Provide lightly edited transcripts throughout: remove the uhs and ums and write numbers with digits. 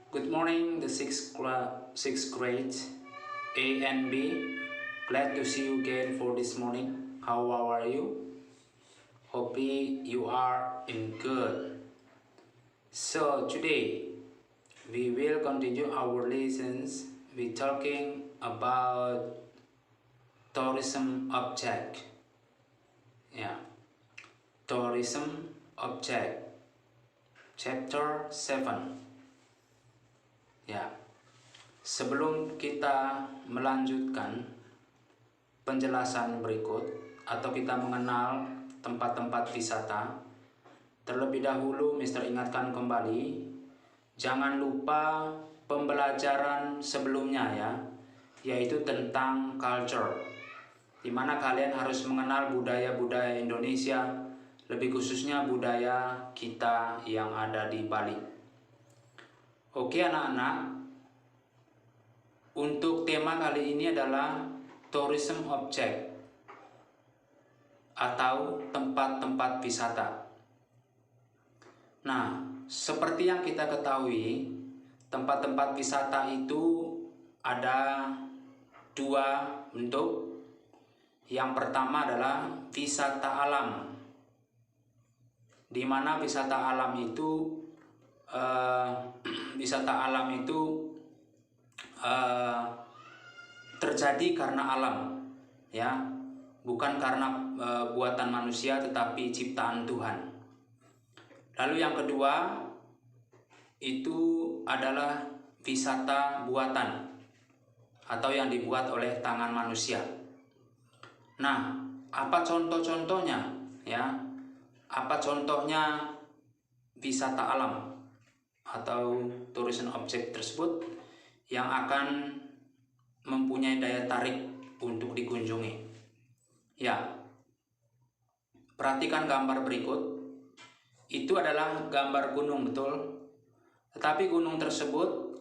Good morning, the sixth grade A and B. Glad to see you again for this morning. How are you? Hopefully you are in good. So today we will continue our lessons. We talking about tourism object. Yeah, tourism object. Chapter 7. Ya. Sebelum kita melanjutkan penjelasan berikut atau kita mengenal tempat-tempat wisata, terlebih dahulu Mister ingatkan kembali, jangan lupa pembelajaran sebelumnya ya, yaitu tentang culture, di mana kalian harus mengenal budaya-budaya Indonesia, lebih khususnya budaya kita yang ada di Bali. Oke anak-anak, untuk tema kali ini adalah tourism object atau tempat-tempat wisata. Nah, seperti yang kita ketahui, tempat-tempat wisata itu ada dua bentuk. Yang pertama adalah wisata alam, di mana wisata alam itu terjadi karena alam, ya, bukan karena buatan manusia tetapi ciptaan Tuhan. Lalu yang kedua itu adalah wisata buatan atau yang dibuat oleh tangan manusia. Nah, apa contoh-contohnya ya? Apa contohnya wisata alam atau tourism object tersebut yang akan mempunyai daya tarik untuk dikunjungi? Ya, perhatikan gambar berikut. Itu adalah gambar gunung, betul? Tetapi gunung tersebut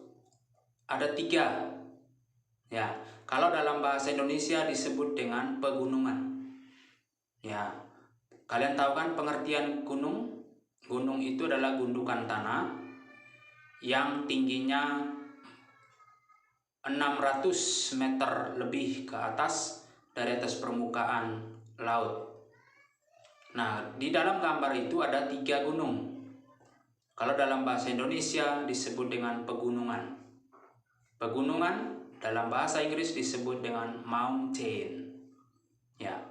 ada 3. Ya, kalau dalam bahasa Indonesia disebut dengan pegunungan. Ya, kalian tahu kan pengertian gunung? Gunung itu adalah gundukan tanah yang tingginya 600 meter lebih ke atas dari atas permukaan laut. Nah, di dalam gambar itu ada 3 gunung. Kalau dalam bahasa Indonesia disebut dengan pegunungan. Pegunungan dalam bahasa Inggris disebut dengan mountain. Ya,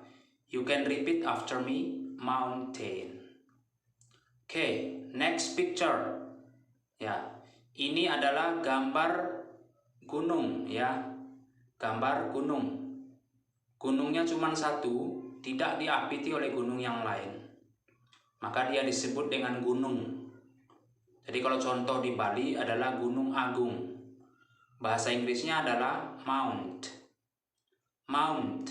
you can repeat after me, mountain. Okay, next picture. Ya, ini adalah gambar gunung ya. Gambar gunung. Gunungnya cuma satu, tidak diapiti oleh gunung yang lain. Maka dia disebut dengan gunung. Jadi kalau contoh di Bali adalah Gunung Agung. Bahasa Inggrisnya adalah mount. Mount.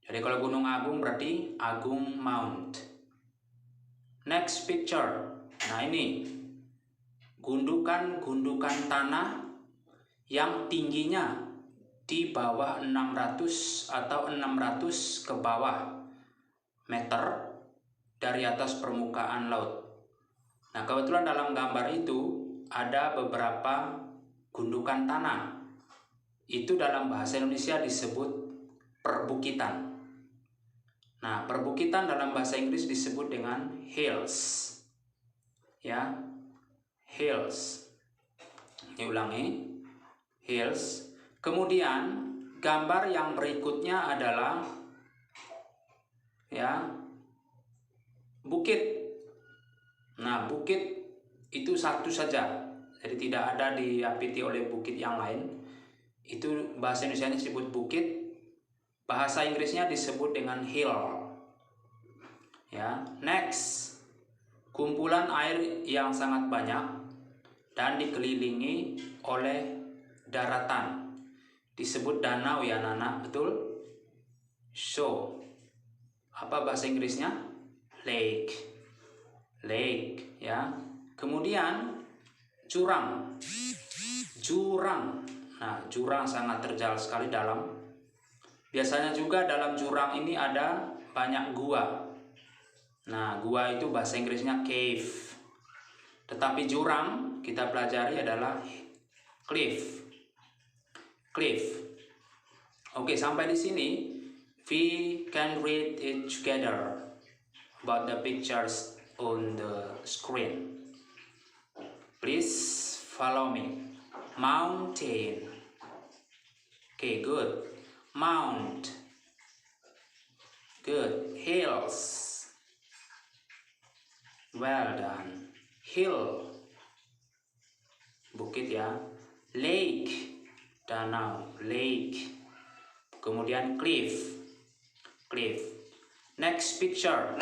Jadi kalau Gunung Agung berarti Agung Mount. Next picture. Nah ini gundukan-gundukan tanah yang tingginya di bawah 600 atau 600 ke bawah meter dari atas permukaan laut. Nah, kebetulan dalam gambar itu ada beberapa gundukan tanah. Itu dalam bahasa Indonesia disebut perbukitan. Nah, perbukitan dalam bahasa Inggris disebut dengan hills. Ya, hills. Ini ulangi, hills. Kemudian gambar yang berikutnya adalah ya bukit. Nah, bukit itu satu saja, jadi tidak ada diapiti oleh bukit yang lain. Itu bahasa Indonesianya disebut bukit, bahasa Inggrisnya disebut dengan hill. Ya, next, kumpulan air yang sangat banyak dan dikelilingi oleh daratan, disebut danau ya Nana, betul? So, apa bahasa Inggrisnya? Lake. Lake ya. Kemudian jurang. Jurang. Nah, jurang sangat terjal sekali dalam. Biasanya juga dalam jurang ini ada banyak gua. Nah, gua itu bahasa Inggrisnya cave. Tetapi jurang kita pelajari adalah cliff. Oke, sampai di sini we can read it together about the pictures on the screen. Please follow me. Mountain. Okay, good. Mount. Good. Hills. Well done. Hill. Bukit ya. Lake. Danau. Lake. Kemudian cliff. Next picture.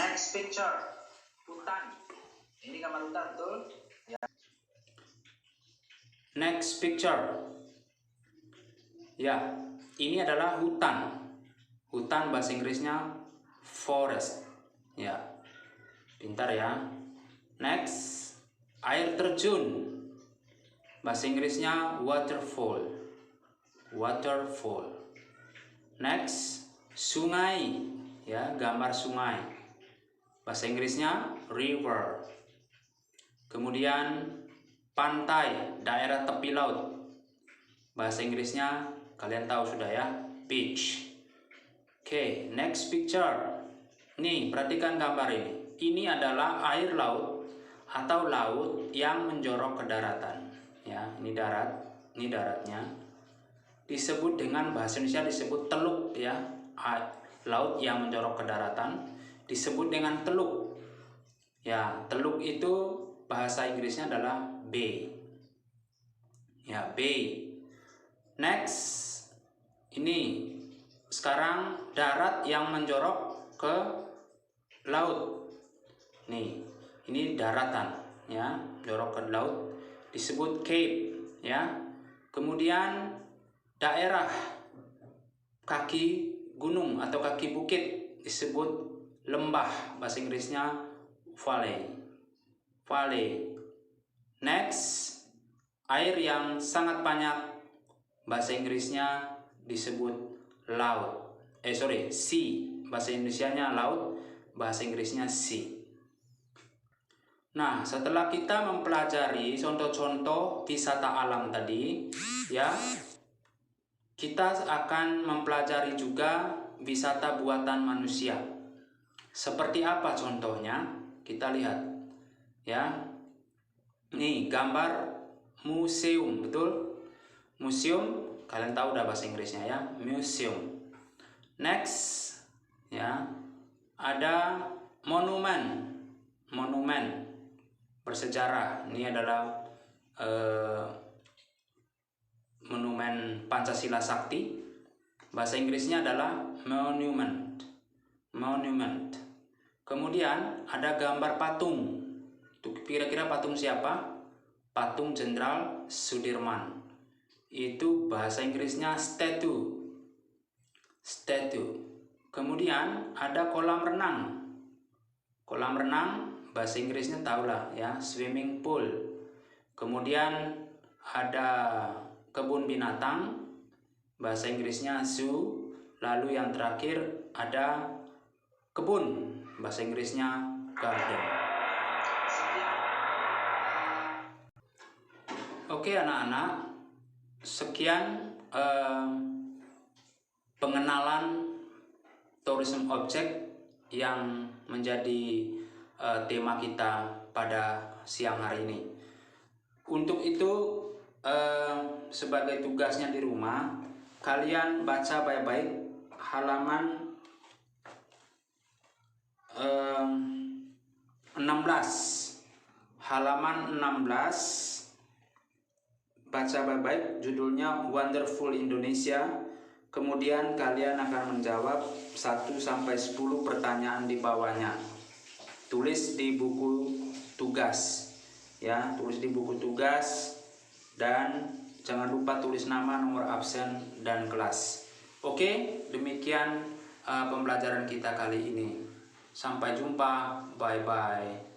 Hutan. Ini gambar hutan, betul? Ya. Next picture. Ya, ini adalah hutan. Hutan bahasa Inggrisnya forest. Ya. Pintar ya. Next, air terjun. Bahasa Inggrisnya waterfall. Next, sungai, ya, gambar sungai. Bahasa Inggrisnya river. Kemudian pantai, daerah tepi laut. Bahasa Inggrisnya kalian tahu sudah ya, beach. Oke, next picture. Nih, perhatikan gambar ini. Ini adalah air laut atau laut yang menjorok ke daratan. Ya, ini darat, ini daratnya. Disebut dengan bahasa Indonesia disebut teluk ya. Laut yang menjorok ke daratan disebut dengan teluk. Ya, teluk itu bahasa Inggrisnya adalah bay. Ya, bay. Next, ini sekarang darat yang menjorok ke laut. Nih, ini daratan ya, menjorok ke laut disebut cape ya. Kemudian daerah kaki gunung atau kaki bukit disebut lembah, bahasa Inggrisnya valley. Next, air yang sangat banyak, bahasa Inggrisnya disebut laut. Sea, bahasa Indonesianya laut, bahasa Inggrisnya sea. Nah, setelah kita mempelajari contoh-contoh wisata alam tadi, ya, kita akan mempelajari juga wisata buatan manusia. Seperti apa contohnya? Kita lihat. Ya. Nih, gambar museum, betul? Museum, kalian tahu udah bahasa Inggrisnya ya, museum. Next, ya. Ada monumen bersejarah. Ini adalah monumen Pancasila Sakti. Bahasa Inggrisnya adalah monument. Kemudian ada gambar patung. Itu kira-kira patung siapa? Patung Jenderal Sudirman. Itu bahasa Inggrisnya statue. Kemudian ada kolam renang. Bahasa Inggrisnya tahulah ya, swimming pool. Kemudian ada kebun binatang, bahasa Inggrisnya zoo. Lalu yang terakhir ada kebun, bahasa Inggrisnya garden. Oke anak-anak, sekian pengenalan tourism object yang menjadi tema kita pada siang hari ini. Untuk itu sebagai tugasnya di rumah, kalian baca baik-baik halaman 16. Halaman 16. Baca baik-baik, judulnya Wonderful Indonesia. Kemudian kalian akan menjawab 1 sampai 10 pertanyaan di bawahnya. Tulis di buku tugas. Ya, tulis di buku tugas dan jangan lupa tulis nama, nomor absen dan kelas. Oke, demikian pembelajaran kita kali ini. Sampai jumpa. Bye bye.